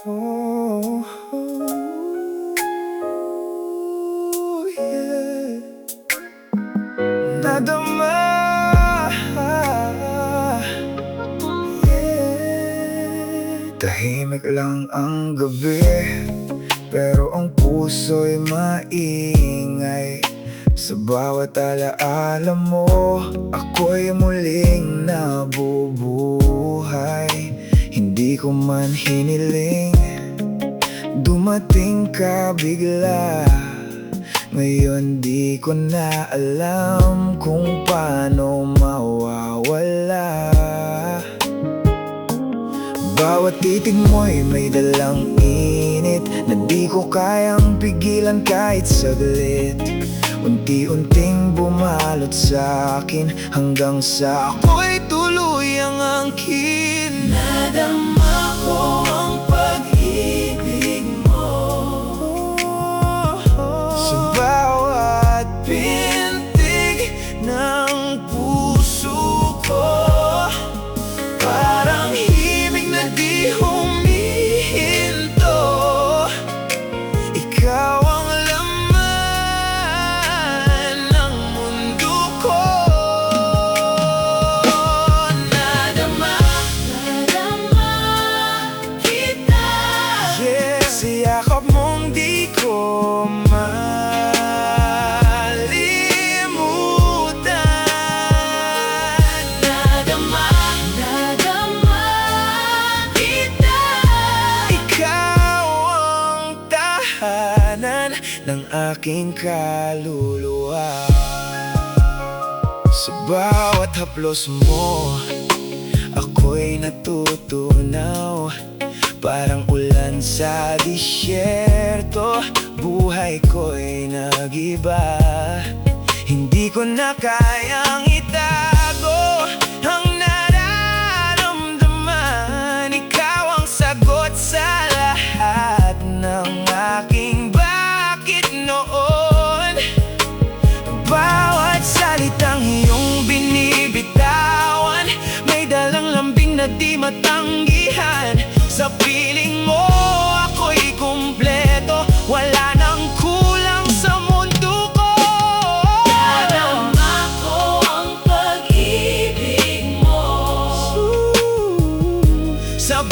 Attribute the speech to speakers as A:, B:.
A: Oh, yeah. Nadama, yeah. Tahimik lang ang gabi, pero ang puso'y maingay. Sa bawat alaala mo, ako'y muling nabubuhay. Hindi ko man hiniling, dumating ka bigla. Ngayon di ko na alam kung paano mawawala. Bawat titig mo'y may dalang init na di ko kayang pigilan kahit saglit. Unti-unting bumalot sa akin hanggang sa ako'y tuluyang angkin.
B: Nadama ko ang pag-ibig mo
A: Sa bawat
B: pintig ng puso ko. Parang himig na di humihinto.
A: ikaw ang laman ng mundo ko.
B: Nadama kita.
A: Yeah, sa yakap mong di ko malimutan.
B: Nadama kita.
A: Ikaw ang tahanan ng aking kaluluwa. Sa bawat haplos mo, ako'y natutunaw. Parang ulan sa disyerto, buhay ko'y nag-iba. Hindi ko na kayang itago ang nararamdaman. Ikaw ang sagot sa lahat ng aking bakit noon. Bawat salitang iyong binibitawan may dalang lambing na di matanggihan. Sa piling mo ako'y kumpleto, wala nang kulang sa mundo ko.
B: Nadama ko ang pag-ibig mo
A: Sa